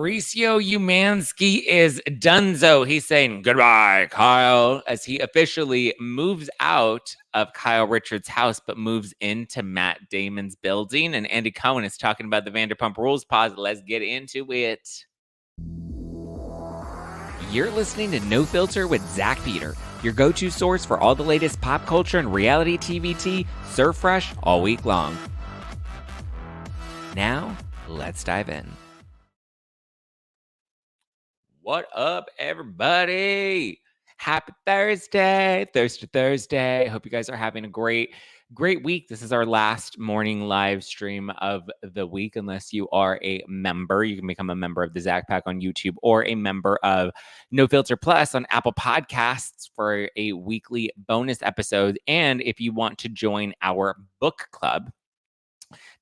Mauricio Umansky is donezo. He's saying goodbye, Kyle, as he officially moves out of Kyle Richards' house, but moves into Matt Damon's building. And Andy Cohen is talking about the Vanderpump Rules pause. Let's get into it. You're listening to No Filter with Zack Peter, your go-to source for all the latest pop culture and reality TV tea, served fresh all week long. Now, let's dive in. What up, everybody? Happy Thursday. Thursday. Hope you guys are having a great week. This is our last morning live stream of the week. Unless you are a member, you can become a member of the Zack Pack on YouTube or a member of No Filter Plus on Apple Podcasts for a weekly bonus episode. And if you want to join our book club,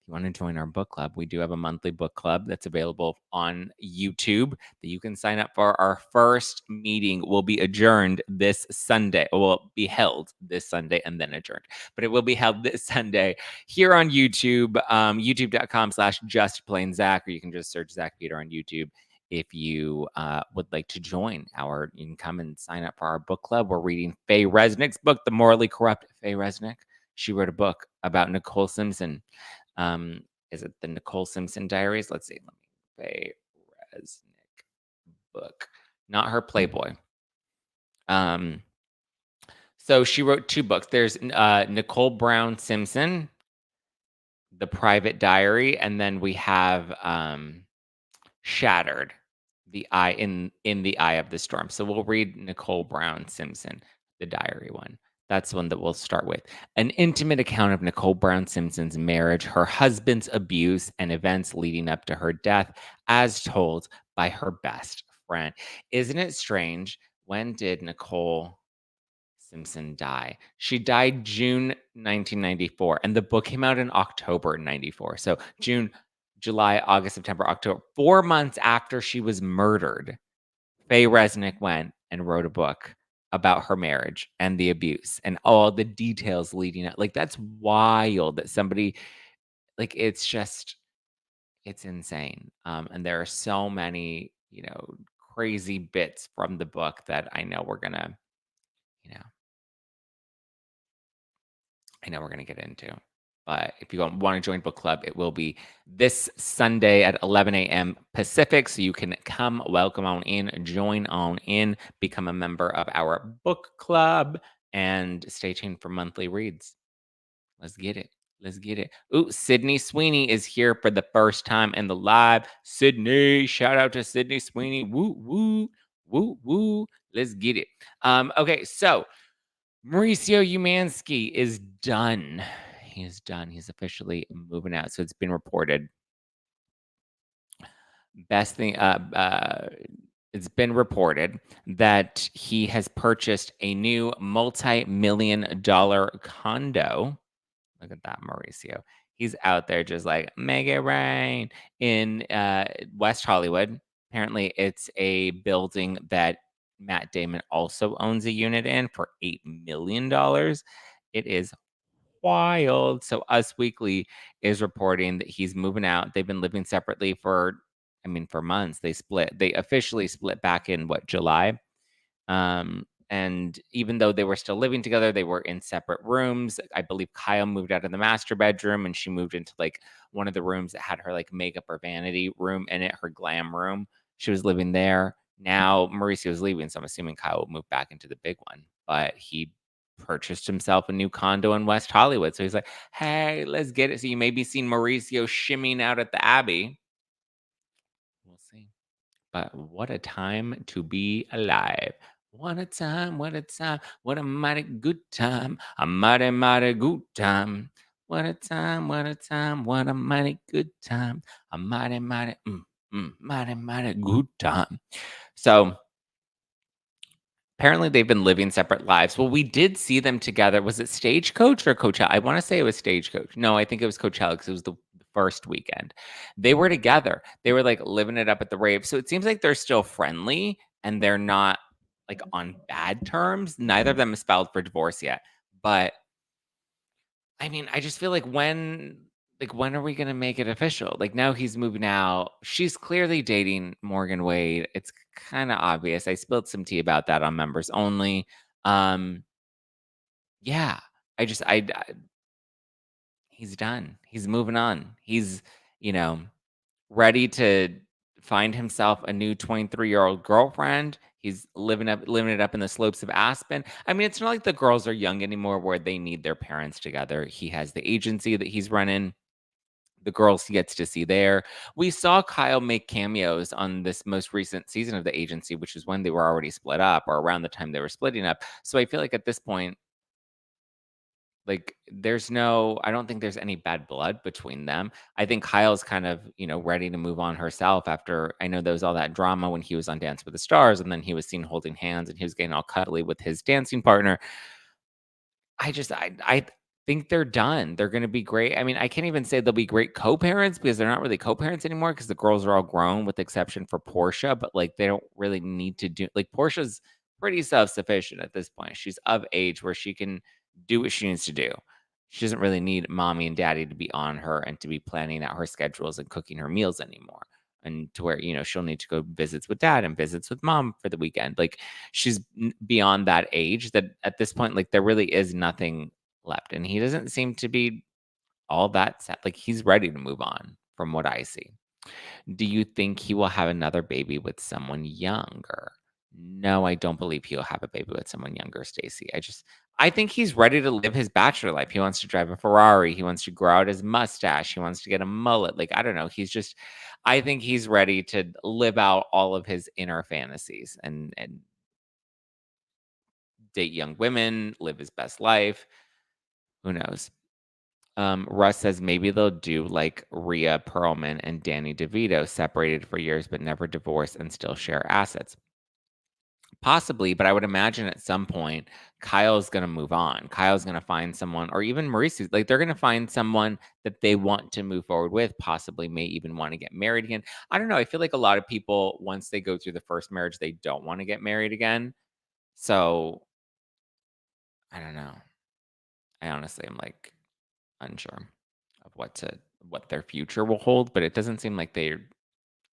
you want to join our book club, we do have a monthly book club that's available on YouTube that you can sign up for. Our first meeting will be adjourned this Sunday. Will be held this Sunday and then adjourned. But it will be held this Sunday here on YouTube, youtube.com/justplainzack, or you can just search Zack Peter on YouTube. If you would like to join you can come and sign up for our book club. We're reading Faye Resnick's book, The Morally Corrupt Faye Resnick. She wrote a book about Nicole Simpson. Is it the Nicole Simpson Diaries? Let's see. Faye Resnick book, not her Playboy. So she wrote two books. There's Nicole Brown Simpson, The Private Diary, and then we have Shattered, the Eye in the Eye of the Storm. So we'll read Nicole Brown Simpson, the diary one. That's one that we'll start with. An intimate account of Nicole Brown Simpson's marriage, her husband's abuse, and events leading up to her death, as told by her best friend. Isn't it strange? When did Nicole Simpson die? She died June 1994, and the book came out in October 94. So June, July, August, September, October, 4 months after she was murdered, Faye Resnick went and wrote a book about her marriage and the abuse and all the details leading up. Like, that's wild that somebody, like, it's insane. And there are so many, crazy bits from the book that I know we're gonna get into. But if you want to join book club, it will be this Sunday at 11 a.m. Pacific. So you can come, welcome on in, join on in, become a member of our book club, and stay tuned for monthly reads. Let's get it. Ooh, Sydney Sweeney is here for the first time in the live. Sydney, shout out to Sydney Sweeney. Woo, woo, woo, woo. Let's get it. Okay, so Mauricio Umansky is done. He is done. He's officially moving out. So it's been reported. It's been reported that he has purchased a new multi-million-dollar condo. Look at that, Mauricio. He's out there just like, make it rain in West Hollywood. Apparently, it's a building that Matt Damon also owns a unit in for $8 million. It is wild. So Us Weekly is reporting that he's moving out. They've been living separately for months. They officially split back in July. And even though they were still living together, they were in separate rooms. I believe Kyle moved out of the master bedroom and she moved into like one of the rooms that had her like makeup or vanity room in it, her glam room. She was living there. Now Mauricio is leaving, so I'm assuming Kyle will move back into the big one. But he purchased himself a new condo in West Hollywood. So he's like, hey, let's get it. So you may be seeing Mauricio shimmying out at the Abbey. We'll see. But what a time to be alive. What a time, what a time, what a mighty good time, a mighty, mighty good time. What a time, what a time, what a mighty good time, a mighty, mighty, mighty, mighty good time. So apparently they've been living separate lives. Well, we did see them together. Was it Stagecoach or Coachella? I want to say it was Stagecoach. No, I think it was Coachella because it was the first weekend. They were together. They were like living it up at the rave. So it seems like they're still friendly and they're not like on bad terms. Neither of them is filed for divorce yet. But I mean, I just feel like when like, when are we gonna make it official? Like, now he's moving out. She's clearly dating Morgan Wade. It's kinda obvious. I spilled some tea about that on members only. Um, yeah, I just I he's done. He's moving on. He's, you know, ready to find himself a new 23-year-old girlfriend. He's living it up in the slopes of Aspen. I mean, it's not like the girls are young anymore where they need their parents together. He has the agency that he's running. The girls he gets to see there. We saw Kyle make cameos on this most recent season of the agency, which is when they were already split up or around the time they were splitting up. So I feel like at this point, like, I don't think there's any bad blood between them. I think Kyle's kind of, ready to move on herself after I know there was all that drama when he was on Dance with the Stars, and then he was seen holding hands and he was getting all cuddly with his dancing partner. I think they're done. They're gonna be great. I mean, I can't even say they'll be great co-parents because they're not really co-parents anymore because the girls are all grown with the exception for Portia, but, like, they don't really need to do like, Portia's pretty self-sufficient at this point. She's of age where she can do what she needs to do. She doesn't really need mommy and daddy to be on her and to be planning out her schedules and cooking her meals anymore, and to where, she'll need to go visits with dad and visits with mom for the weekend. Like, she's beyond that age that at this point, like, there really is nothing left. And he doesn't seem to be all that sad. Like, he's ready to move on from what I see. Do you think he will have another baby with someone younger? No, I don't believe he'll have a baby with someone younger, Stacey. I think he's ready to live his bachelor life. He wants to drive a Ferrari. He wants to grow out his mustache. He wants to get a mullet. Like, I don't know. I think he's ready to live out all of his inner fantasies and date young women, live his best life. Who knows? Russ says maybe they'll do like Rhea Perlman and Danny DeVito, separated for years but never divorced and still share assets. Possibly, but I would imagine at some point Kyle's gonna move on. Kyle's gonna find someone, or even Mauricio, like they're gonna find someone that they want to move forward with, possibly may even want to get married again. I don't know. I feel like a lot of people, once they go through the first marriage, they don't want to get married again. So I don't know. I honestly am like unsure of what their future will hold, but it doesn't seem like they're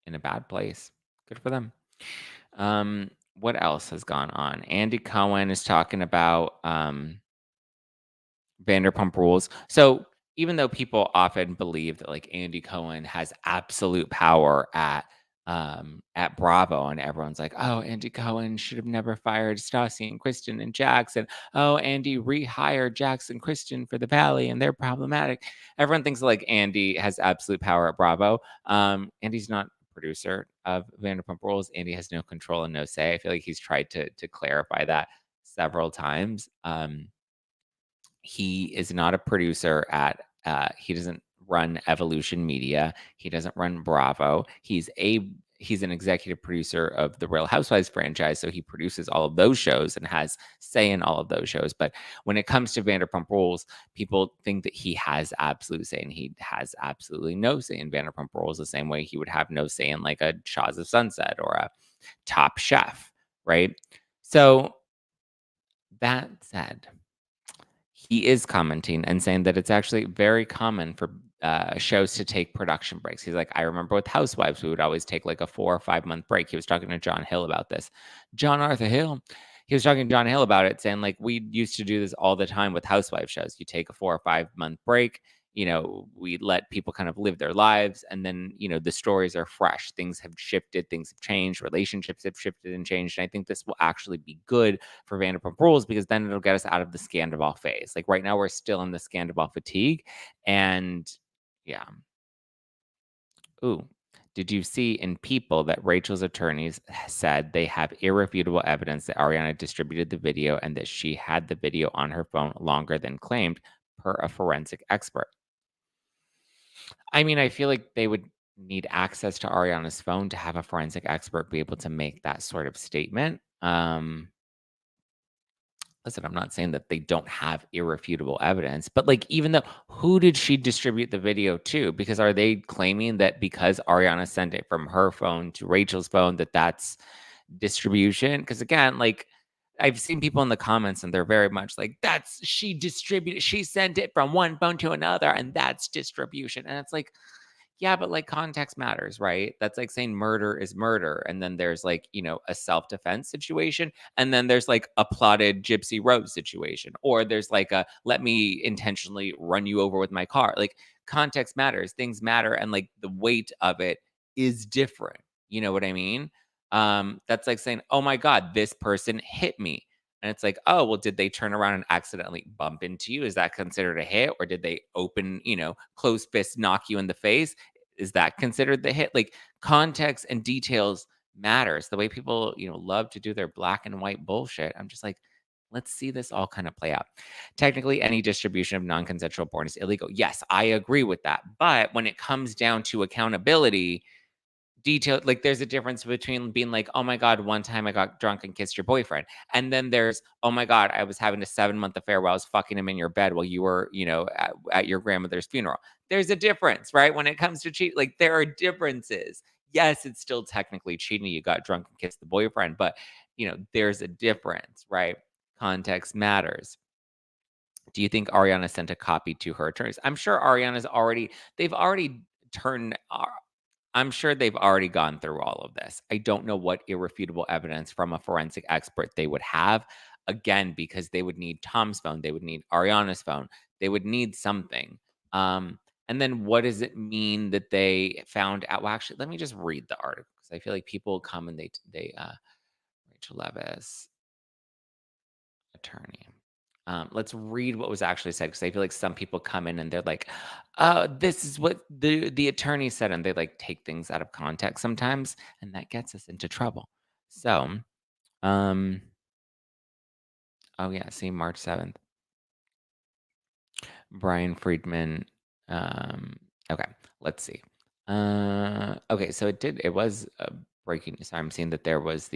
in a bad place. Good for them. What else has gone on? Andy Cohen is talking about Vanderpump Rules. So even though people often believe that like Andy Cohen has absolute power at Bravo, and everyone's like, oh, Andy Cohen should have never fired Stassi and Kristen and Jackson. Oh, Andy rehired Jackson Kristen for the Valley and they're problematic. Everyone thinks like Andy has absolute power at Bravo. Andy's not a producer of Vanderpump Rules. Andy has no control and no say. I feel like he's tried to clarify that several times. He is not a producer he doesn't run Evolution Media. He doesn't run Bravo. He's an executive producer of the Real Housewives franchise, so he produces all of those shows and has say in all of those shows. But when it comes to Vanderpump Rules, people think that he has absolute say, and he has absolutely no say in Vanderpump Rules, the same way he would have no say in like a Shaws of Sunset or a Top Chef, right? So that said, he is commenting and saying that it's actually very common for shows to take production breaks. He's like, I remember with Housewives, we would always take like a 4 or 5 month break. He was talking to John Hill about this. John Arthur Hill. He was talking to John Hill about it, saying like we used to do this all the time with Housewives shows. You take a 4 or 5 month break. We let people kind of live their lives, and then the stories are fresh. Things have shifted, things have changed, relationships have shifted and changed. And I think this will actually be good for Vanderpump Rules because then it'll get us out of the Scandival phase. Like right now, we're still in the Scandival fatigue, and yeah. Ooh. Did you see in People that Rachel's attorneys said they have irrefutable evidence that Ariana distributed the video and that she had the video on her phone longer than claimed, per a forensic expert? I mean, I feel like they would need access to Ariana's phone to have a forensic expert be able to make that sort of statement. Listen, I'm not saying that they don't have irrefutable evidence, but like, even though, who did she distribute the video to? Because are they claiming that because Ariana sent it from her phone to Rachel's phone, that that's distribution? Because again, like, I've seen people in the comments and they're very much like, she sent it from one phone to another, and that's distribution. And it's like, yeah, but like context matters, right? That's like saying murder is murder. And then there's like, a self defense situation. And then there's like a plotted Gypsy Rose situation. Or there's like a let me intentionally run you over with my car. Like context matters, things matter. And like the weight of it is different. You know what I mean? That's like saying, oh my God, this person hit me. And it's like, oh, well, did they turn around and accidentally bump into you? Is that considered a hit? Or did they open, closed fist knock you in the face? Is that considered the hit? Like context and details matters. The way people, love to do their black and white bullshit. I'm just like, let's see this all kind of play out. Technically, any distribution of non-consensual porn is illegal. Yes, I agree with that. But when it comes down to accountability, like there's a difference between being like, oh my God, one time I got drunk and kissed your boyfriend. And then there's, oh my God, I was having a 7-month affair while I was fucking him in your bed while you were, at your grandmother's funeral. There's a difference, right? When it comes to cheat, like there are differences. Yes, it's still technically cheating. You got drunk and kissed the boyfriend, but there's a difference, right? Context matters. Do you think Ariana sent a copy to her attorneys? I'm sure they've already turned I'm sure they've already gone through all of this. I don't know what irrefutable evidence from a forensic expert they would have. Again, because they would need Tom's phone, they would need Ariana's phone, they would need something. And then what does it mean that they found out? Well, actually, let me just read the article because I feel like people come and Rachel Leviss, attorney. Let's read what was actually said because I feel like some people come in and they're like, this is what the attorney said," and they like take things out of context sometimes, and that gets us into trouble. So, um, oh yeah, see, March 7th, Brian Friedman. Um, okay, let's see. Okay, so it was breaking news. I'm seeing that there was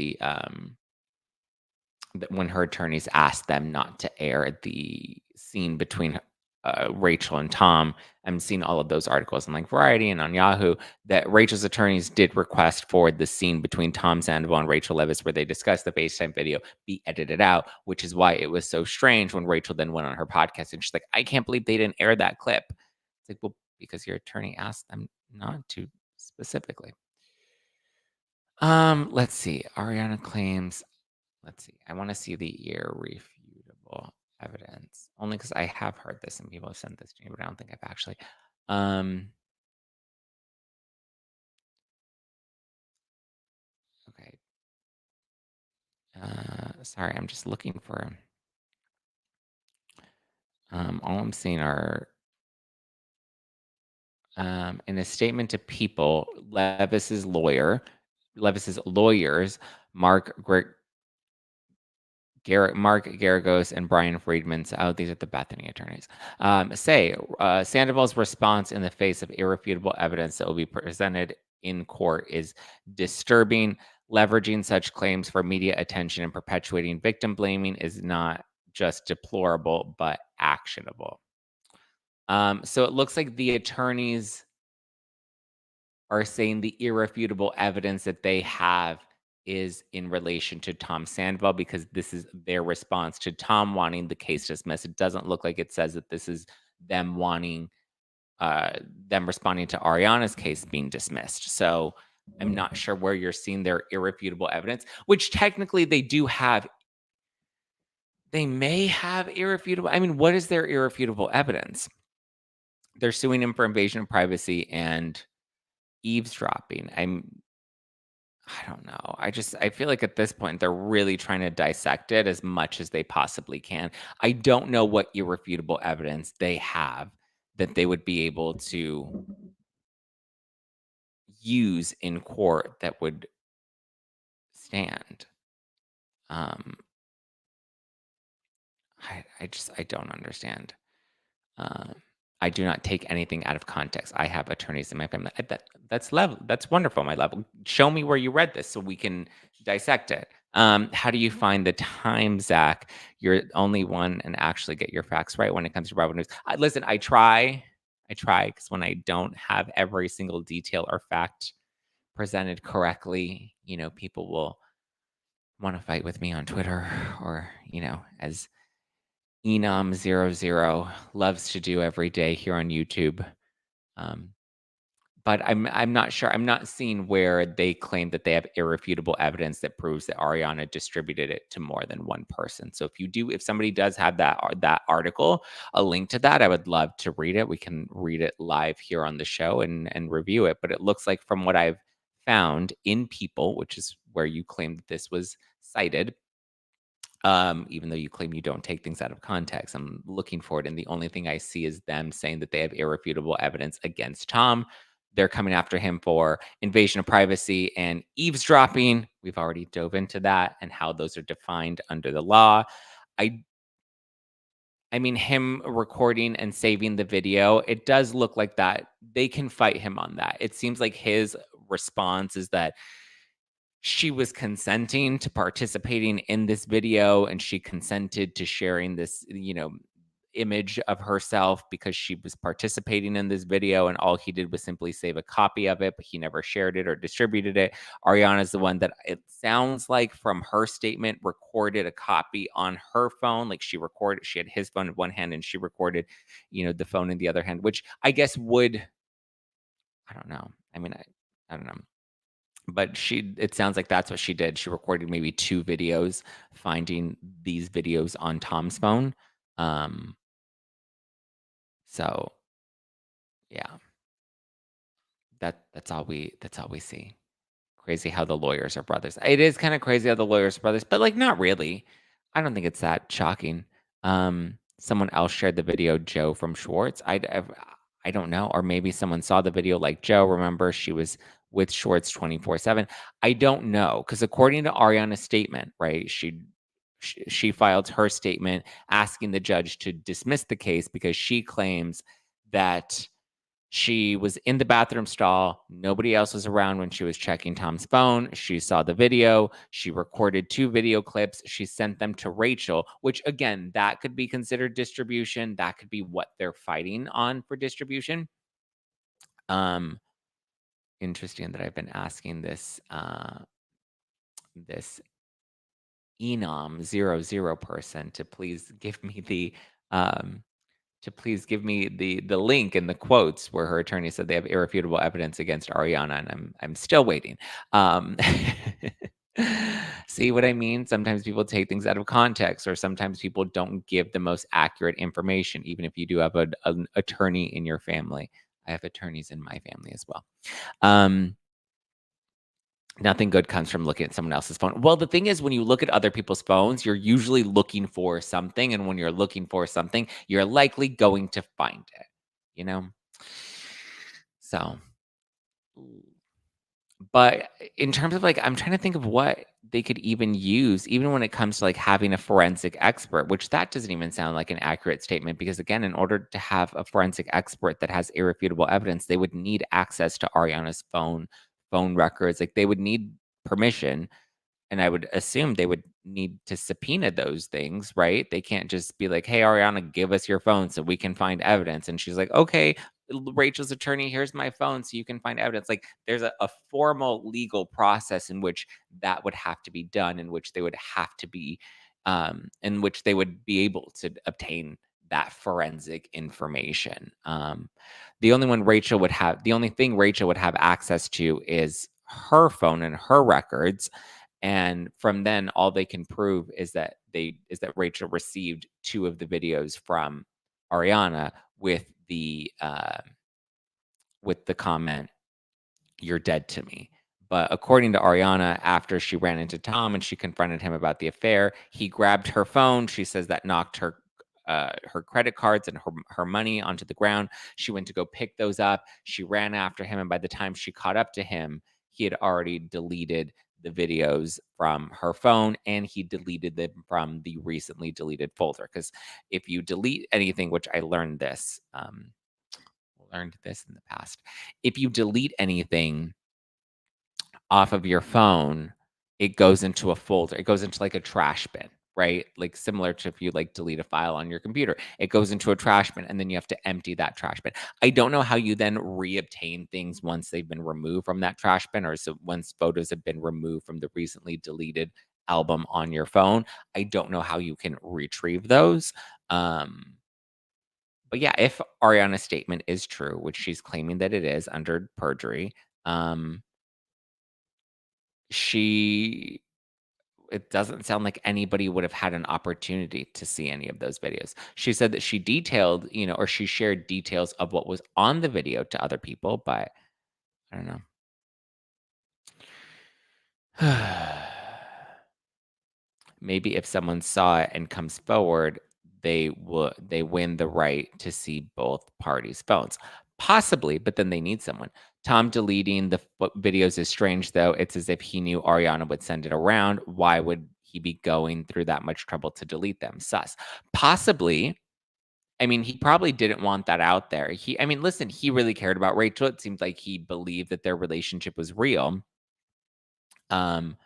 when her attorneys asked them not to air the scene between Rachel and Tom. I'm seeing all of those articles on like Variety and on Yahoo that Rachel's attorneys did request for the scene between Tom Sandoval and Rachel Leviss where they discussed the FaceTime video be edited out, which is why it was so strange when Rachel then went on her podcast and she's like, I can't believe they didn't air that clip. It's like, well, because your attorney asked them not to specifically. Let's see. Ariana claims Let's see. I want to see the irrefutable evidence. Only because I have heard this and people have sent this to me, but I don't think I've actually. Um, okay. Sorry, I'm just looking for. All I'm seeing are. In a statement to People, Levis's lawyers, Mark Garagos and Brian Friedman. Oh, these are the Bethany attorneys. Say Sandoval's response in the face of irrefutable evidence that will be presented in court is disturbing. Leveraging such claims for media attention and perpetuating victim blaming is not just deplorable, but actionable. So it looks like the attorneys are saying the irrefutable evidence that they have is in relation to Tom Sandoval because this is their response to Tom wanting the case dismissed. It doesn't look like it says that this is them wanting them responding to Ariana's case being dismissed. So I'm not sure where you're seeing their irrefutable evidence, which technically they do have. They may have irrefutable. I mean, what is their irrefutable evidence? They're suing him for invasion of privacy and eavesdropping. I don't know. I feel like at this point they're really trying to dissect it as much as they possibly can. I don't know what irrefutable evidence they have that they would be able to use in court that would stand. Um, I don't understand. Um, I do not take anything out of context. I have attorneys in my family. That's wonderful, my love. Show me where you read this so we can dissect it. How do you find the time, Zach? You're the only one and actually get your facts right when it comes to Bravo News. Listen, I try. Because when I don't have every single detail or fact presented correctly, people will want to fight with me on Twitter or, as Enom00 loves to do every day here on YouTube. Um, but I'm not sure. I'm not seeing where they claim that they have irrefutable evidence that proves that Ariana distributed it to more than one person. So if somebody does have that article, a link to that, I would love to read it. We can read it live here on the show and review it. But it looks like from what I've found in People, which is where you claim that this was cited, even though you claim you don't take things out of context. I'm looking for it, and the only thing I see is them saying that they have irrefutable evidence against Tom. They're coming after him for invasion of privacy and eavesdropping. We've already dove into that and how those are defined under the law. I I mean, him recording and saving the video, it does look like that they can fight him on that. It seems like his response is that she was consenting to participating in this video and she consented to sharing this, image of herself because she was participating in this video and all he did was simply save a copy of it, but he never shared it or distributed it. Ariana's the one that it sounds like from her statement recorded a copy on her phone. Like she had his phone in one hand and she recorded, the phone in the other hand, which I guess I don't know. I mean, I don't know. But it sounds like that's what she did. She recorded maybe 2 videos, finding these videos on Tom's phone. Um, so yeah, that's all we see. Crazy how the lawyers are brothers. It is kinda crazy how the lawyers are brothers, but, like, not really. I don't think it's that shocking. Someone else shared the video, Joe from Schwartz. I don't know, or maybe someone saw the video like Joe, remember she was with Schwartz 24/7. I don't know, because according to Ariana's statement, right, she filed her statement asking the judge to dismiss the case because she claims that she was in the bathroom stall. Nobody else was around when she was checking Tom's phone. She saw the video. She recorded 2 video clips. She sent them to Rachel, which again, that could be considered distribution. That could be what they're fighting on for distribution. Um, Interesting that I've been asking this Enom00 person um, to please give me the link and the quotes where her attorney said they have irrefutable evidence against Ariana, and I'm still waiting. Um, see what I mean? Sometimes people take things out of context, or sometimes people don't give the most accurate information, even if you do have an attorney in your family. I have attorneys in my family as well. Um, Nothing good comes from looking at someone else's phone. Well, the thing is, when you look at other people's phones, you're usually looking for something. And when you're looking for something, you're likely going to find it, you know? So, but in terms of like, I'm trying to think of what they could even use, even when it comes to like having a forensic expert, which that doesn't even sound like an accurate statement. Because again, in order to have a forensic expert that has irrefutable evidence, they would need access to Ariana's phone records. Like they would need permission, and I would assume they would need to subpoena those things, right? They can't just be like, "Hey, Ariana, give us your phone so we can find evidence." And she's like, "Okay, Rachel's attorney, here's my phone so you can find evidence." Like, there's a formal legal process in which that would have to be done, in which they would have to be, in which they would be able to obtain that forensic information. The only thing Rachel would have access to is her phone and her records, and from then all they can prove is that Rachel received 2 of the videos from Ariana with the comment, "You're dead to me." But according to Ariana, after she ran into Tom and she confronted him about the affair, he grabbed her phone. She says that knocked her credit cards and her money onto the ground. She went to go pick those up. She ran after him, and by the time she caught up to him, he had already deleted the videos from her phone, and he deleted them from the recently deleted folder. Because if you delete anything, which I learned this in the past, if you delete anything off of your phone, it goes into a folder. It goes into like a trash bin, right? Like similar to if you like delete a file on your computer, it goes into a trash bin and then you have to empty that trash bin. I don't know how you then reobtain things once they've been removed from that trash bin, or so once photos have been removed from the recently deleted album on your phone. I don't know how you can retrieve those. Um, but yeah, if Ariana's statement is true, which she's claiming that it is under perjury, um, she it doesn't sound like anybody would have had an opportunity to see any of those videos. She said that she detailed, or she shared details of what was on the video to other people, but I don't know. Maybe if someone saw it and comes forward, they win the right to see both parties' phones. Possibly, but then they need someone. Tom deleting the videos is strange, though. It's as if he knew Ariana would send it around. Why would he be going through that much trouble to delete them? Sus. Possibly. I mean, he probably didn't want that out there. I mean, listen, he really cared about Rachel. It seemed like he believed that their relationship was real. Um,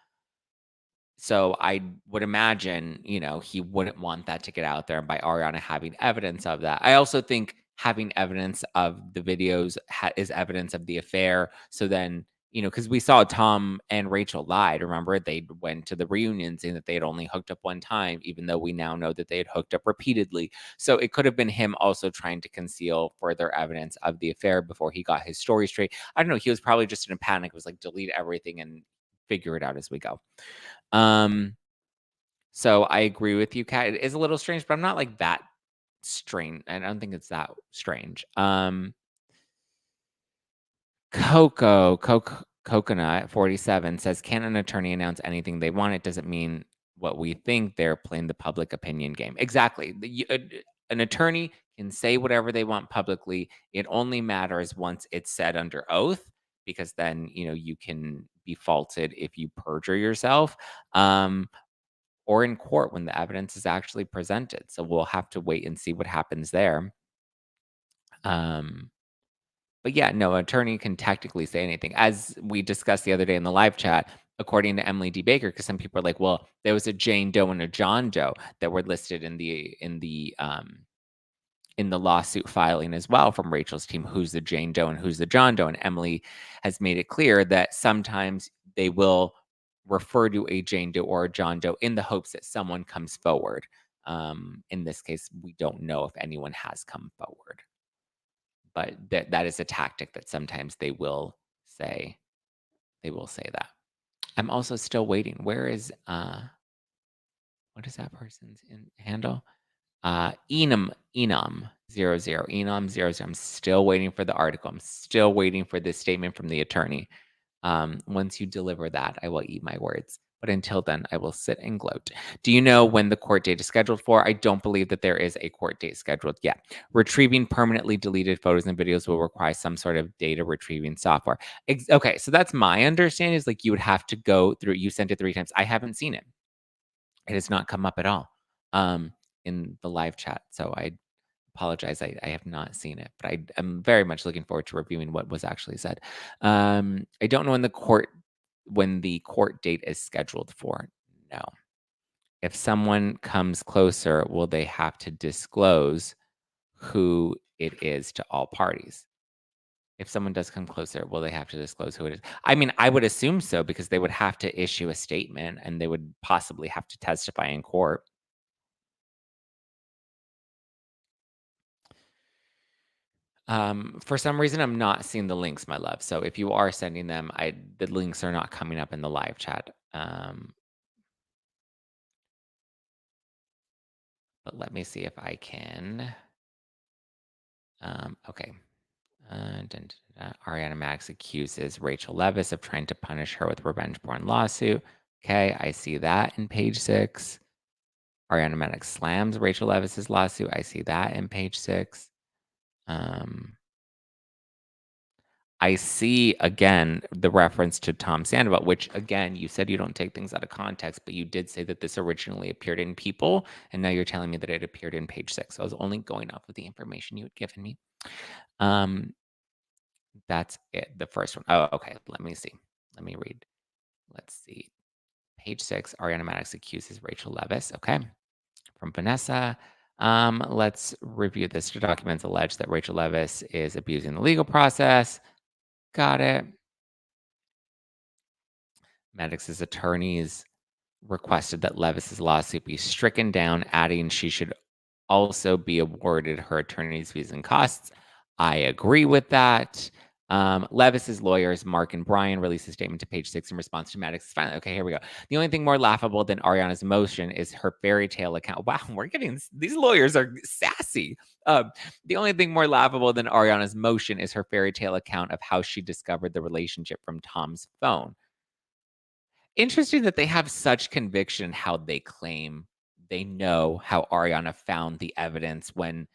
So I would imagine, he wouldn't want that to get out there, and by Ariana having evidence of that. I also think having evidence of the videos is evidence of the affair. So then, because we saw Tom and Rachel lied. Remember, they went to the reunion saying that they had only hooked up one time, even though we now know that they had hooked up repeatedly. So it could have been him also trying to conceal further evidence of the affair before he got his story straight. I don't know. He was probably just in a panic. It was like, delete everything and figure it out as we go. Um, so I agree with you, Kat. It is a little strange, but I'm not like that strange. I don't think it's that strange. Coconut 47 says, "Can an attorney announce anything they want? It doesn't mean what we think. They're playing the public opinion game." Exactly. An attorney can say whatever they want publicly. It only matters once it's said under oath, because then you can be faulted if you perjure yourself. Or in court when the evidence is actually presented. So we'll have to wait and see what happens there. Um, but yeah, no attorney can tactically say anything. As we discussed the other day in the live chat, according to Emily D. Baker, because some people are like, well, there was a Jane Doe and a John Doe that were listed in the lawsuit filing as well from Rachel's team. Who's the Jane Doe and who's the John Doe? And Emily has made it clear that sometimes they will refer to a Jane Doe or a John Doe in the hopes that someone comes forward. In this case, we don't know if anyone has come forward, but that is a tactic that sometimes they will say. They will say that. I'm also still waiting. Where is what is that person's handle? Enum 00. I'm still waiting for the article. I'm still waiting for this statement from the attorney. Once you deliver that, I will eat my words. But until then, I will sit and gloat. Do you know when the court date is scheduled for? I don't believe that there is a court date scheduled yet. Retrieving permanently deleted photos and videos will require some sort of data retrieving software. Okay, so that's my understanding, is like you would have to go through, you sent it 3 times. I haven't seen it. It has not come up at all in the live chat. So I apologize. I have not seen it, but I'm very much looking forward to reviewing what was actually said. I don't know when the court date is scheduled for. No. If someone comes closer, will they have to disclose who it is to all parties? If someone does come closer, will they have to disclose who it is? I mean, I would assume so, because they would have to issue a statement and they would possibly have to testify in court. For some reason, I'm not seeing the links, my love. So if you are sending them, the links are not coming up in the live chat. But let me see if I can. Okay. Ariana Madix accuses Rachel Leviss of trying to punish her with revenge porn lawsuit. Okay, I see that in page 6. Ariana Madix slams Rachel Levis's lawsuit. I see that in page 6. I see, again, the reference to Tom Sandoval, which, again, you said you don't take things out of context, but you did say that this originally appeared in People, and now you're telling me that it appeared in page 6. So I was only going off of the information you had given me. That's it, the first one. Oh, okay, let me see. Let me read. Let's see. Page 6, Ariana Madix accuses Rachel Leviss. Okay. From Vanessa. Let's review this. The documents allege that Rachel Leviss is abusing the legal process. Got it. Maddox's attorneys requested that Levis's lawsuit be stricken down, adding she should also be awarded her attorney's fees and costs. I agree with that. Levis's lawyers, Mark and Brian, released a statement to Page Six in response to Maddox's filing. Okay, here we go. The only thing more laughable than Ariana's motion is her fairy tale account. Wow, we're getting these lawyers are sassy. The only thing more laughable than Ariana's motion is her fairy tale account of how she discovered the relationship from Tom's phone. Interesting that they have such conviction in how they claim they know how Ariana found the evidence when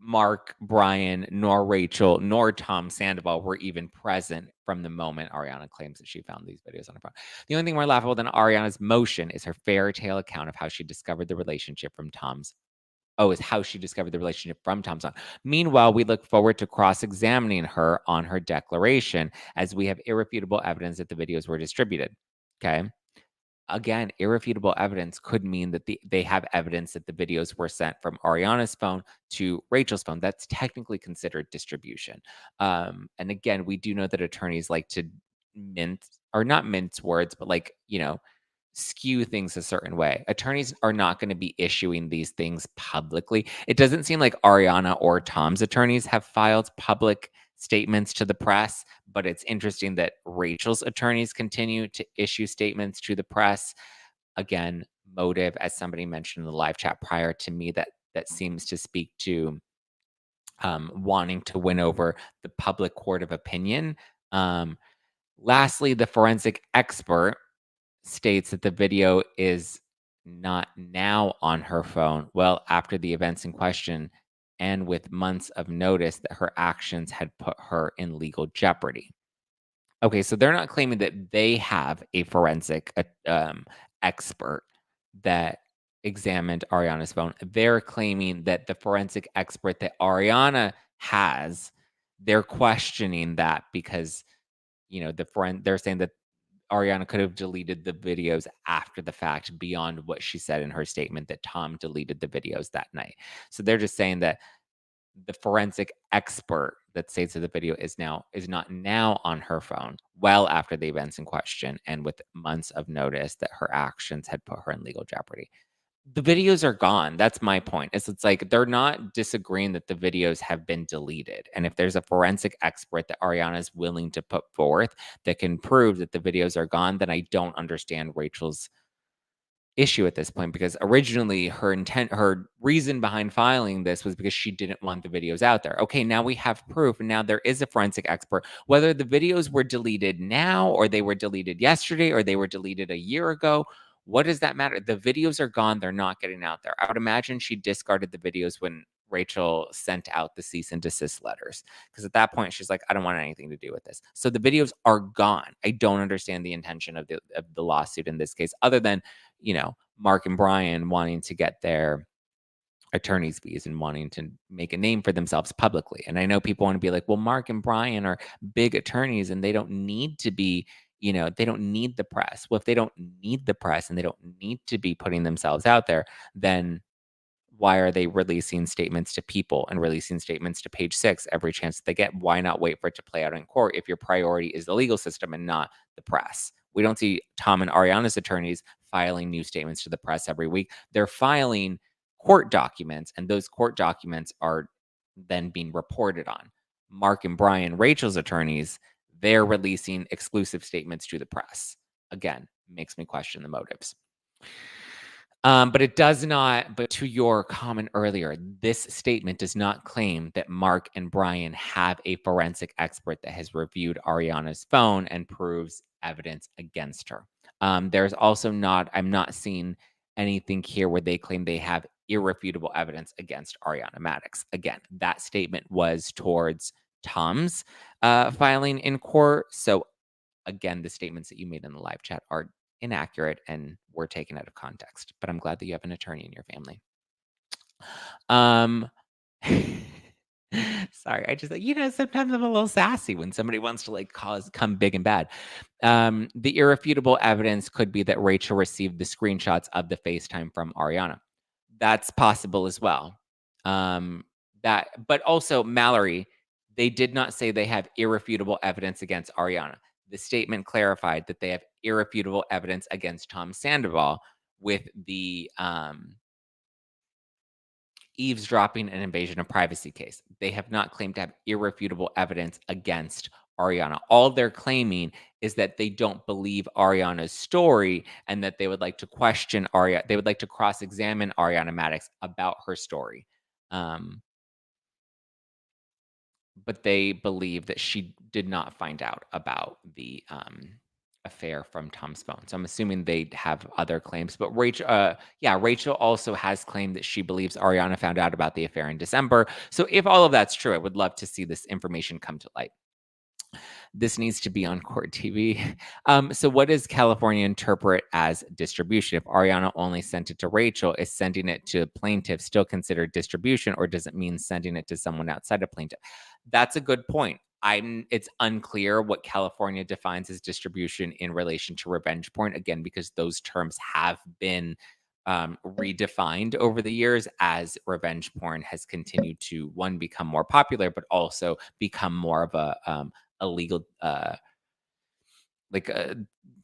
Mark, Brian, nor Rachel, nor Tom Sandoval were even present from the moment Ariana claims that she found these videos on her phone. The only thing more laughable than Ariana's motion is her fairy tale account of how she discovered the relationship from Tom's. Oh, is how she discovered the relationship from Tom's phone. Meanwhile, we look forward to cross-examining her on her declaration as we have irrefutable evidence that the videos were distributed. Okay. Again, irrefutable evidence could mean that they have evidence that the videos were sent from Ariana's phone to Rachel's phone. That's technically considered distribution. And again, we do know that attorneys like to mince or not mince words, but like, skew things a certain way. Attorneys are not going to be issuing these things publicly. It doesn't seem like Ariana or Tom's attorneys have filed public statements to the press, but it's interesting that Rachel's attorneys continue to issue statements to the press. Again, motive, as somebody mentioned in the live chat prior to me, that seems to speak to wanting to win over the public court of opinion. Lastly, the forensic expert states that the video is not now on her phone, well, after the events in question, and with months of notice that her actions had put her in legal jeopardy. Okay, so they're not claiming that they have a forensic expert that examined Ariana's phone. They're claiming that the forensic expert that Ariana has, they're questioning that because they're saying that Ariana could have deleted the videos after the fact beyond what she said in her statement that Tom deleted the videos that night. So they're just saying that the forensic expert that states that the video is not now on her phone well after the events in question and with months of notice that her actions had put her in legal jeopardy. The videos are gone. That's my point. It's like they're not disagreeing that the videos have been deleted. And if there's a forensic expert that Ariana is willing to put forth that can prove that the videos are gone, then I don't understand Rachel's issue at this point because originally her reason behind filing this was because she didn't want the videos out there. Okay, now we have proof and now there is a forensic expert. Whether the videos were deleted now or they were deleted yesterday or they were deleted a year ago, what does that matter? The videos are gone, they're not getting out there. I would imagine she discarded the videos when Rachel sent out the cease and desist letters because at that point she's like, I don't want anything to do with this. So the videos are gone. I don't understand the intention of the lawsuit in this case other than Mark and Brian wanting to get their attorney's fees and wanting to make a name for themselves publicly. And I know people want to be like, well, Mark and Brian are big attorneys and they don't need to be, they don't need the press. Well, if they don't need the press and they don't need to be putting themselves out there, then why are they releasing statements to people and releasing statements to Page Six every chance that they get? Why not wait for it to play out in court if your priority is the legal system and not the press? We don't see Tom and Ariana's attorneys filing new statements to the press every week. They're filing court documents, and those court documents are then being reported on. Mark and Brian, Rachel's attorneys, they're releasing exclusive statements to the press. Again, makes me question the motives. But it does not, but to your comment earlier, this statement does not claim that Mark and Brian have a forensic expert that has reviewed Ariana's phone and proves evidence against her. There's also I'm not seeing anything here where they claim they have irrefutable evidence against Ariana Maddox. Again, that statement was towards Tom's filing in court. So again, the statements that you made in the live chat are inaccurate and were taken out of context. But I'm glad that you have an attorney in your family. Sorry, I just sometimes I'm a little sassy when somebody wants to come big and bad. The irrefutable evidence could be that Rachel received the screenshots of the FaceTime from Ariana. That's possible as well. But also Mallory, they did not say they have irrefutable evidence against Ariana. The statement clarified that they have irrefutable evidence against Tom Sandoval with the eavesdropping and invasion of privacy case. They have not claimed to have irrefutable evidence against Ariana. All they're claiming is that they don't believe Ariana's story and that they would like to question Ariana. They would like to cross-examine Ariana Madix about her story. But they believe that she did not find out about the affair from Tom's phone. So I'm assuming they have other claims. But Rachel also has claimed that she believes Ariana found out about the affair in December. So if all of that's true, I would love to see this information come to light. This needs to be on court TV. So what does California interpret as distribution? If Ariana only sent it to Rachel, is sending it to plaintiff still considered distribution, or does it mean sending it to someone outside of plaintiff? That's a good point. It's unclear what California defines as distribution in relation to revenge porn, again, because those terms have been redefined over the years as revenge porn has continued to, one, become more popular, but also become more of a legal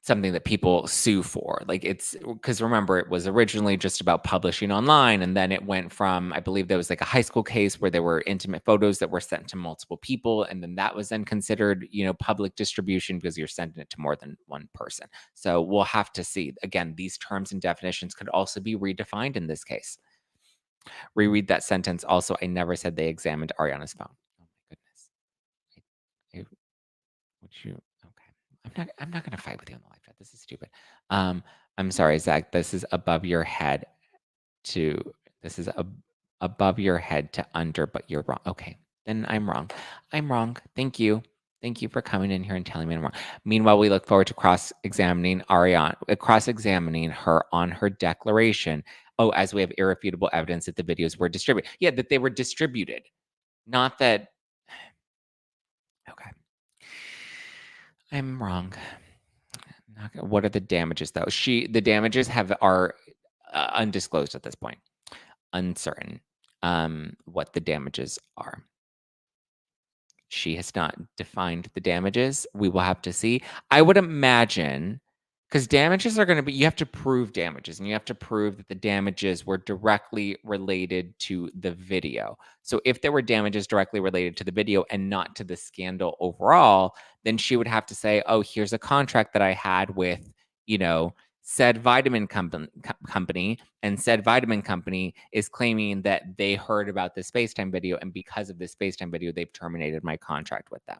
something that people sue for. Like, it's because, remember, it was originally just about publishing online, and then it went from, I believe there was like a high school case where there were intimate photos that were sent to multiple people, and then that was then considered, public distribution because you're sending it to more than one person. So we'll have to see. Again, these terms and definitions could also be redefined in this case. Reread that sentence. Also, I never said they examined Ariana's phone. Oh my goodness. Would you? Okay. I'm not gonna fight with you on the live chat. This is stupid. I'm sorry, Zach. This is above your head to this is above your head to under, but you're wrong. Okay. Then I'm wrong. I'm wrong. Thank you. Thank you for coming in here and telling me I'm wrong. Meanwhile, we look forward to cross-examining her on her declaration. Oh, as we have irrefutable evidence that the videos were distributed. Yeah, that they were distributed. Not that. Okay. I'm wrong. What are the damages, though? The damages are undisclosed at this point. Uncertain what the damages are. She has not defined the damages. We will have to see. I would imagine, because damages are going to be, you have to prove damages, and you have to prove that the damages were directly related to the video. So if there were damages directly related to the video and not to the scandal overall, then she would have to say, oh, here's a contract that I had with, said vitamin company, and said vitamin company is claiming that they heard about this FaceTime video, and because of this FaceTime video, they've terminated my contract with them.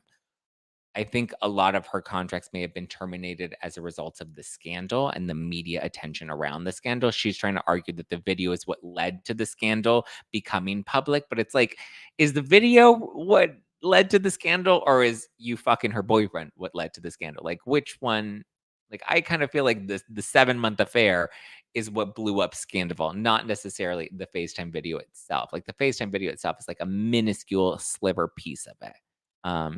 I think a lot of her contracts may have been terminated as a result of the scandal and the media attention around the scandal. She's trying to argue that the video is what led to the scandal becoming public, but it's like, is the video what led to the scandal, or is you fucking her boyfriend what led to the scandal? Like, which one? Like, I kind of feel like the 7-month affair is what blew up Scandival, not necessarily the FaceTime video itself. Like, the FaceTime video itself is like a minuscule sliver piece of it. I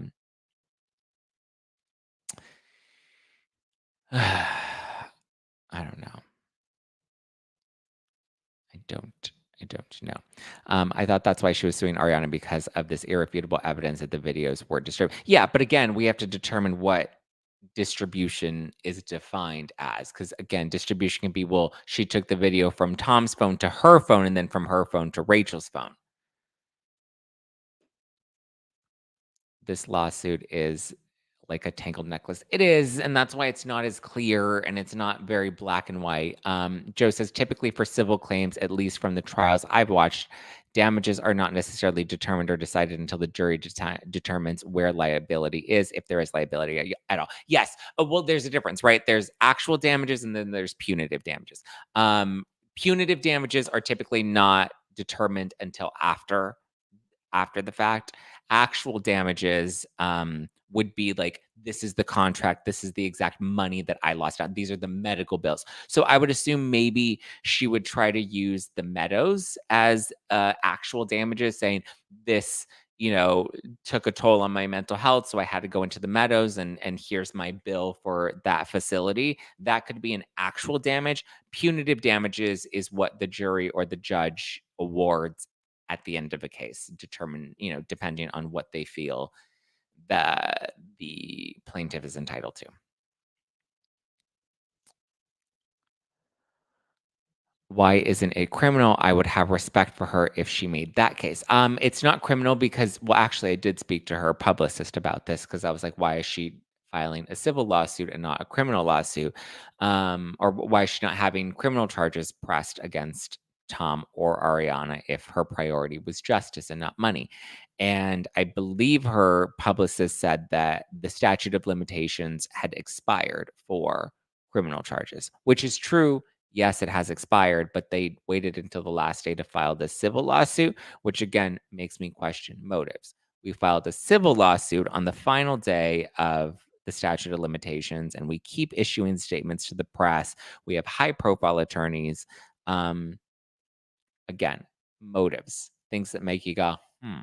don't know. I don't know. I thought that's why she was suing Ariana, because of this irrefutable evidence that the videos were distributed. Yeah, but again, we have to determine what distribution is defined as, because again, distribution can be, well, she took the video from Tom's phone to her phone, and then from her phone to Rachel's phone. This lawsuit is like a tangled necklace. It is, and that's why it's not as clear and it's not very black and white. Joe says, typically for civil claims, at least from the trials I've watched, damages are not necessarily determined or decided until the jury determines where liability is, if there is liability at all. Yes. Well, there's a difference, right? There's actual damages and then there's punitive damages. Punitive damages are typically not determined until after the fact. Actual damages would be like, this is the contract, this is the exact money that I lost out, these are the medical bills. So I would assume maybe she would try to use the meadows as actual damages, saying this took a toll on my mental health, so I had to go into the meadows, and here's my bill for that facility. That could be an actual damage. Punitive damages is what the jury or the judge awards at the end of a case, depending on what they feel that the plaintiff is entitled to. Why isn't it criminal? I would have respect for her if she made that case. It's not criminal because, well, actually, I did speak to her publicist about this because I was like, why is she filing a civil lawsuit and not a criminal lawsuit? Or why is she not having criminal charges pressed against Tom or Ariana if her priority was justice and not money? And I believe her publicist said that the statute of limitations had expired for criminal charges, which is true. Yes, it has expired, but they waited until the last day to file the civil lawsuit, which again makes me question motives. We filed a civil lawsuit on the final day of the statute of limitations, and we keep issuing statements to the press. We have high profile attorneys. Um, Again, motives, things that make you go, hmm.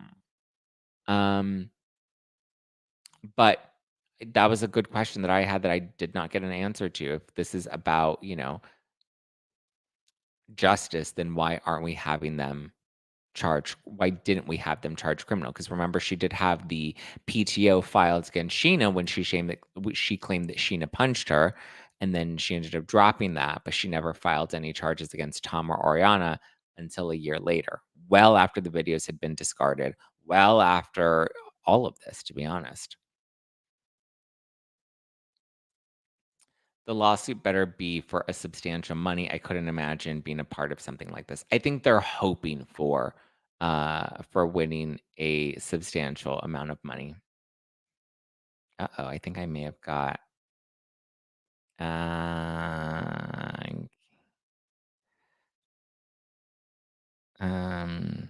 Um, but that was a good question that I had that I did not get an answer to. If this is about, justice, then why aren't we having them charge? Why didn't we have them charge criminal? Because remember, she did have the PTO filed against Sheena when she claimed that Sheena punched her, and then she ended up dropping that, but she never filed any charges against Tom or Oriana until a year later, well after the videos had been discarded, well after all of this, to be honest. The lawsuit better be for a substantial money. I couldn't imagine being a part of something like this. I think they're hoping for winning a substantial amount of money. Uh-oh, I think I may have got uh, um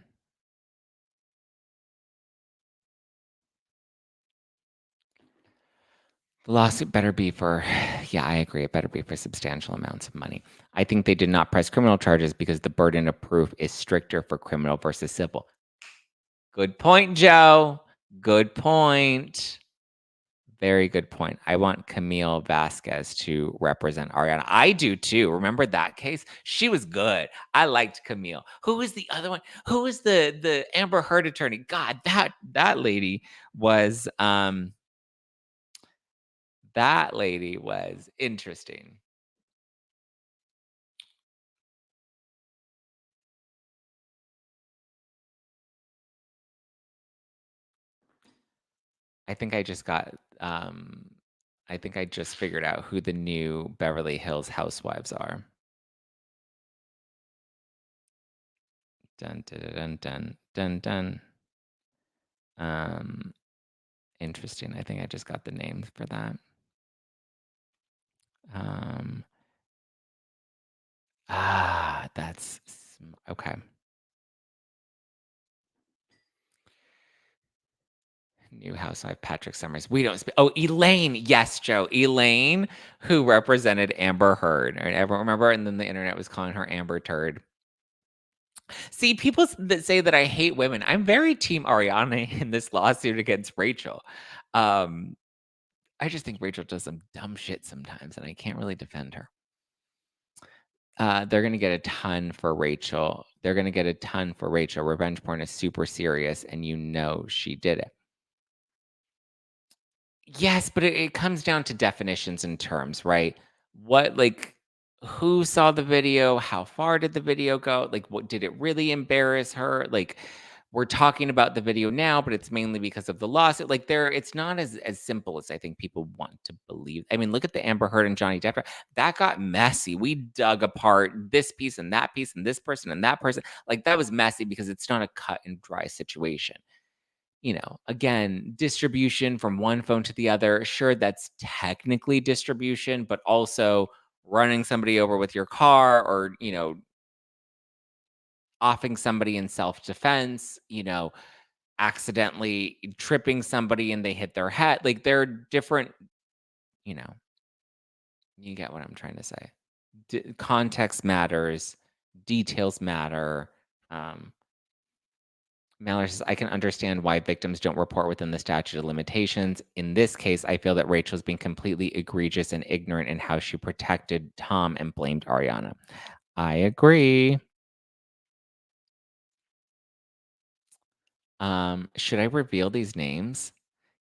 the lawsuit better be for yeah, I agree. It better be for substantial amounts of money. I think they did not press criminal charges because the burden of proof is stricter for criminal versus civil. Good point, Joe. Good point. Very good point. I want Camille Vasquez to represent Ariana. I do too. Remember that case? She was good. I liked Camille. Who was the other one? Who was the Amber Heard attorney? God, that lady was interesting. I think I just got I think I just figured out who the new Beverly Hills housewives are. Dun dun dun dun dun dun. Um Interesting. I think I just got the names for that. Um, that's okay. New housewife Patrick Summers. We don't speak. Oh, Elaine. Yes, Joe. Elaine, who represented Amber Heard. And everyone remember, and then the internet was calling her Amber Turd. See, people that say that I hate women. I'm very team Ariana in this lawsuit against Rachel. Um, I just think Rachel does some dumb shit sometimes, and I can't really defend her. They're gonna get a ton for Rachel. They're gonna get a ton for Rachel. Revenge porn is super serious, and she did it. Yes, but it comes down to definitions and terms, right? What like who saw the video? How far did the video go? Like, what did it really embarrass her? Like, we're talking about the video now, but it's mainly because of the lawsuit. Like, it's not as simple as I think people want to believe. I mean, look at the Amber Heard and Johnny Depp. That got messy. We dug apart this piece and that piece and this person and that person. Like, that was messy because it's not a cut and dry situation. Again, distribution from one phone to the other. Sure, that's technically distribution, but also running somebody over with your car or, offing somebody in self defense, accidentally tripping somebody and they hit their head. Like they're different, you know, you get what I'm trying to say. Context matters, details matter. Um, Mallory says, I can understand why victims don't report within the statute of limitations. In this case, I feel that Rachel's being completely egregious and ignorant in how she protected Tom and blamed Ariana. I agree. Should I reveal these names?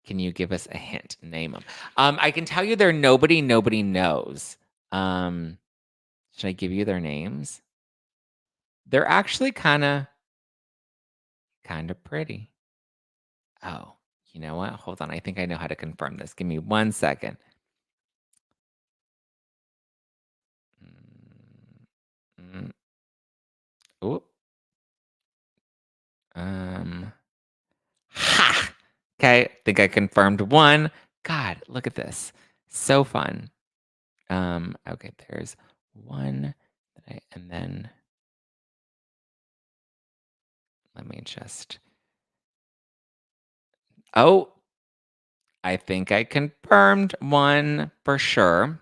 Can you give us a hint? Name them. I can tell you they're nobody knows. Should I give you their names? They're actually kinda pretty. Oh, you know what? Hold on, I think I know how to confirm this. Give me 1 second. Mm, mm, ooh, um, ha! Okay, think I confirmed 1. God, look at this. So fun. Okay, there's 1 that and then let me just oh, I think I confirmed 1 for sure.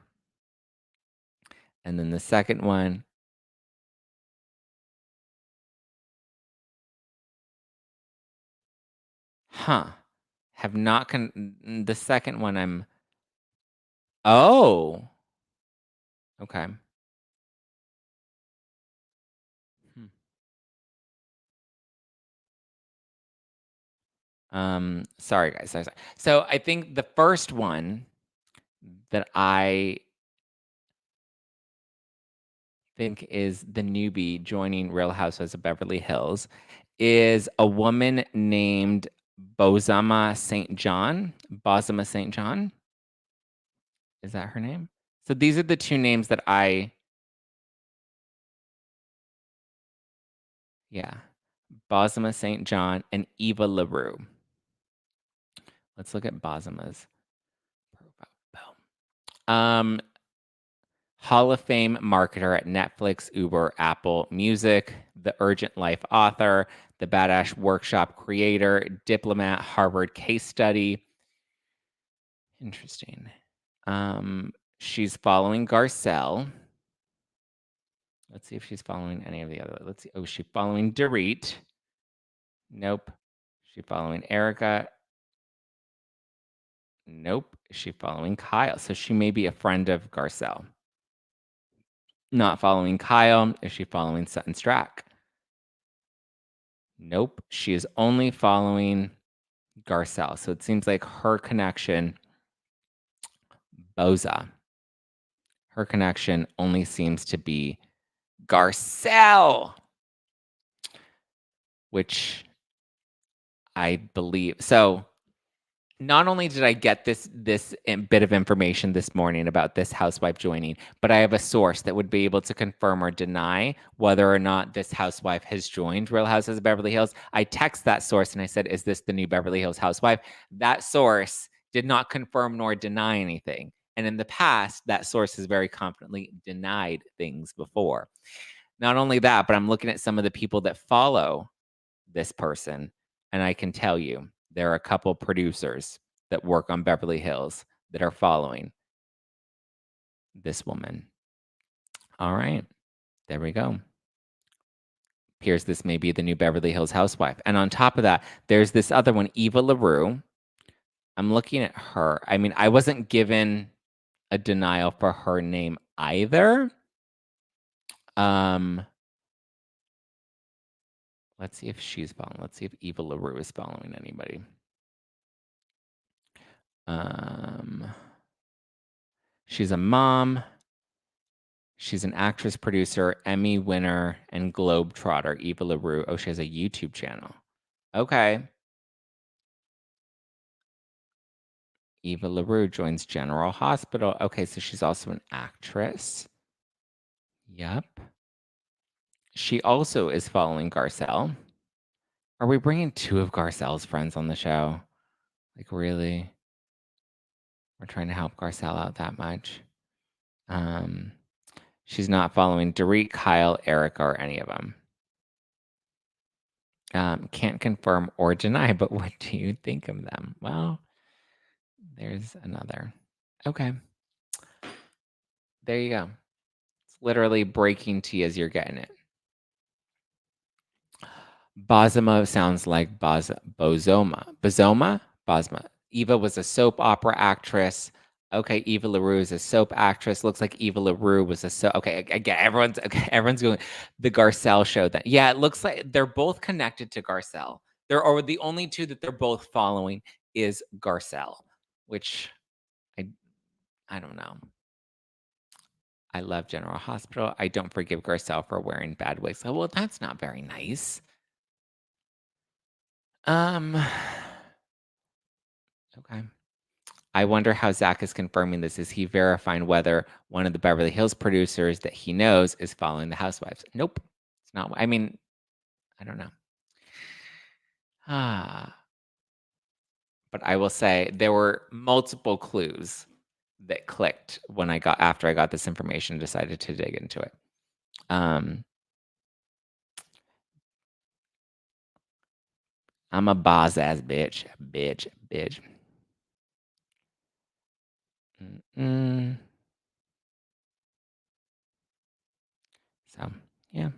And then the second one, huh, have not the second one oh, okay. Hmm. Sorry guys, sorry. So I think the first one that I think is the newbie joining Real Housewives of Beverly Hills is a woman named Bozoma St. John. Bozoma St. John. Is that her name? So these are the 2 names that yeah. Bozoma St. John and Eva LaRue. Let's look at Bozoma's profile. Boom. Hall of Fame marketer at Netflix, Uber, Apple Music, the Urgent Life author, the Badass Workshop creator, diplomat, Harvard case study. Interesting. She's following Garcelle. Let's see if she's following any of the other. Let's see. Oh, she's following Dorit. Nope. She's following Erica. Nope. She's following Kyle. So she may be a friend of Garcelle. Not following Kyle. Is she following Sutton Strack? Nope. She is only following Garcelle. So it seems like her connection, Boza, her connection only seems to be Garcelle, which I believe. So not only did I get this bit of information this morning about this housewife joining, but I have a source that would be able to confirm or deny whether or not this housewife has joined Real Houses of Beverly Hills. I text that source and I said, "Is this the new Beverly Hills housewife?" That source did not confirm nor deny anything. And in the past, that source has very confidently denied things before. Not only that, but I'm looking at some of the people that follow this person, and I can tell you there are a couple producers that work on Beverly Hills that are following this woman. All right, there we go. Appears this may be the new Beverly Hills housewife. And on top of that, there's this other one, Eva LaRue. I'm looking at her. I mean, I wasn't given a denial for her name either. Let's see if she's following. Let's see if Eva LaRue is following anybody. She's a mom. She's an actress, producer, Emmy winner, and Globetrotter, Eva LaRue. Oh, she has a YouTube channel. Okay. Eva LaRue joins General Hospital. Okay, so she's also an actress. Yep. She also is following Garcelle. Are we bringing 2 of Garcelle's friends on the show? Like, really? We're trying to help Garcelle out that much? She's not following Dorit, Kyle, Erica, or any of them. Can't confirm or deny, but what do you think of them? Well, there's another. Okay. There you go. It's literally breaking tea as you're getting it. Bozoma sounds like Bozoma. Bozoma? Bozoma. Eva was a soap opera actress. Okay, Eva LaRue is a soap actress. Looks like Eva LaRue was a okay. Again, everyone's going the Garcelle show. That yeah, it looks like they're both connected to Garcelle. Or the only 2 that they're both following is Garcelle, which I don't know. I love General Hospital. I don't forgive Garcelle for wearing bad wigs. Oh, well, that's not very nice. Okay. I wonder how Zack is confirming this. Is he verifying whether one of the Beverly Hills producers that he knows is following the Housewives? Nope. It's not. I mean, I don't know. But I will say there were multiple clues that clicked when after I got this information and decided to dig into it. I'm a boss ass bitch. Bitch. So, yeah.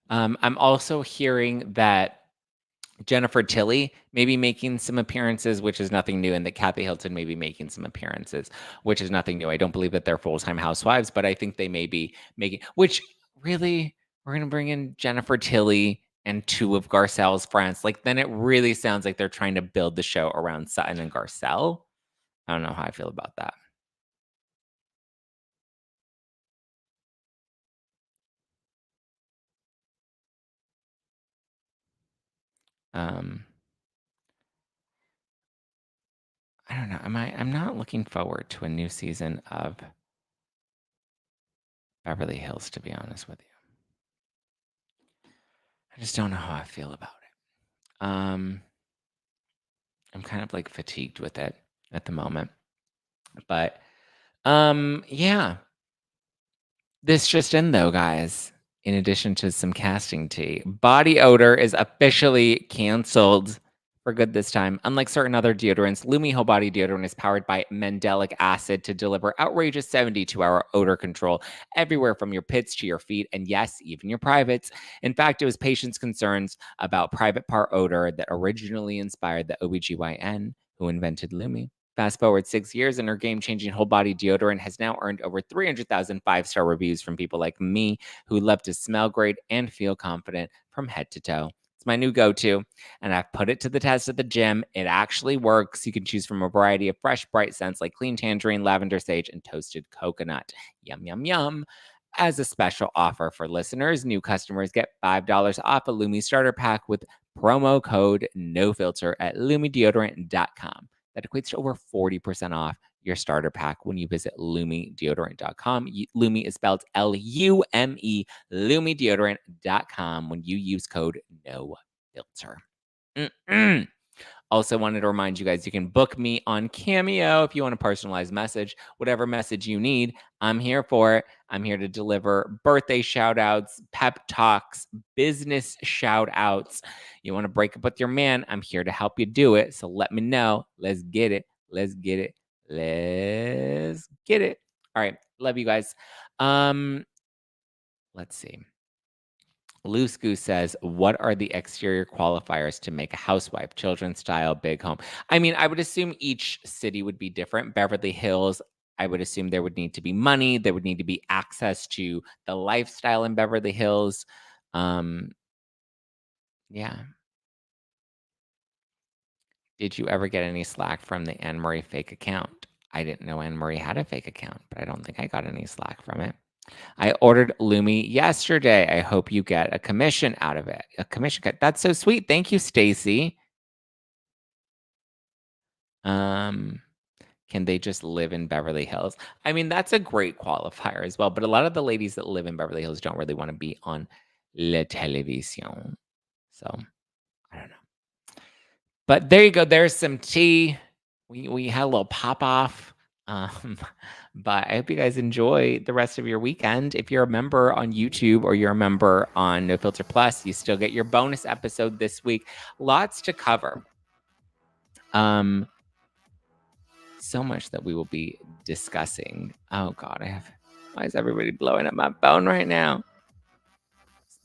I'm also hearing that Jennifer Tilly may be making some appearances, which is nothing new, and that Kathy Hilton may be making some appearances, which is nothing new. I don't believe that they're full-time housewives, but I think they may be making, which really, we're going to bring in Jennifer Tilly and two of Garcelle's friends. Like, then it really sounds like they're trying to build the show around Sutton and Garcelle. I don't know how I feel about that. I don't know. I'm not looking forward to a new season of Beverly Hills, to be honest with you. I just don't know how I feel about it. I'm kind of like fatigued with it at the moment. But yeah. This just in though, guys. In addition to some casting tea, body odor is officially canceled for good this time. Unlike certain other deodorants, Lumi Whole Body Deodorant is powered by mandelic acid to deliver outrageous 72-hour odor control everywhere from your pits to your feet, and yes, even your privates. In fact, it was patients' concerns about private part odor that originally inspired the OBGYN who invented Lumi. Fast forward 6 years, and her game-changing whole body deodorant has now earned over 300,000 five-star reviews from people like me who love to smell great and feel confident from head to toe. It's my new go-to, and I've put it to the test at the gym. It actually works. You can choose from a variety of fresh, bright scents like clean tangerine, lavender sage, and toasted coconut. Yum, yum, yum. As a special offer for listeners, new customers get $5 off a Lumi starter pack with promo code NOFILTER at lumideodorant.com. That equates to over 40% off your starter pack when you visit lumideodorant.com. Lumi is spelled Lume, lumideodorant.com when you use code NOFILTER. Also wanted to remind you guys, you can book me on Cameo if you want a personalized message. Whatever message you need, I'm here for it. I'm here to deliver birthday shout outs, pep talks, business shout outs. You want to break up with your man, I'm here to help you do it. So let me know. Let's get it. Let's get it. Let's get it. All right. Love you guys. Let's see. Loose Goose says, what are the exterior qualifiers to make a housewife, children's style, big home? I mean, I would assume each city would be different. Beverly Hills, I would assume there would need to be money. There would need to be access to the lifestyle in Beverly Hills. Yeah. Did you ever get any slack from the Anne Marie fake account? I didn't know Anne Marie had a fake account, but I don't think I got any slack from it. I ordered Lumi yesterday. I hope you get a commission out of it. A commission cut. That's so sweet. Thank you, Stacy. Can they just live in Beverly Hills? I mean, that's a great qualifier as well. But a lot of the ladies that live in Beverly Hills don't really want to be on la television. So I don't know. But there you go. There's some tea. We had a little pop off. But I hope you guys enjoy the rest of your weekend. If you're a member on YouTube or you're a member on No Filter Plus, you still get your bonus episode this week. Lots to cover. So much that we will be discussing. Oh God, why is everybody blowing up my phone right now?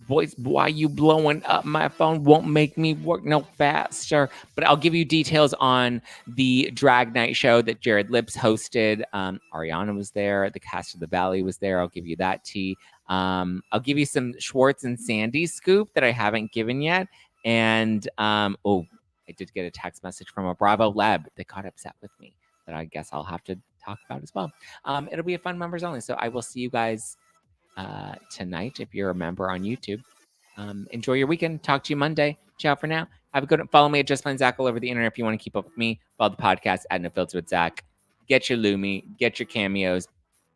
Boys, why you blowing up my phone won't make me work no faster. But I'll give you details on the drag night show that Jared Lips hosted. Ariana was there. The cast of The Valley was there. I'll give you that tea. I'll give you some Schwartz and Sandy scoop that I haven't given yet. And I I did get a text message from a Bravo Leb that got upset with me that I guess I'll have to talk about as well. It'll be a fun members only. So I will see you guys tonight if you're a member on YouTube. Enjoy your weekend. Talk to you Monday. Ciao for now. Have a good one. Follow me at Just Plain Zach all over the internet if you want to keep up with me. Follow the podcast at No Filter with Zach. Get your Lumi. Get your cameos.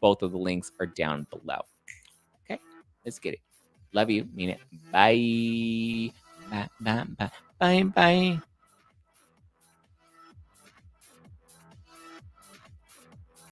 Both of the links are down below. Okay, let's get it. Love you. Mean it. Bye. Bye. Bye. Bye. Bye. Bye.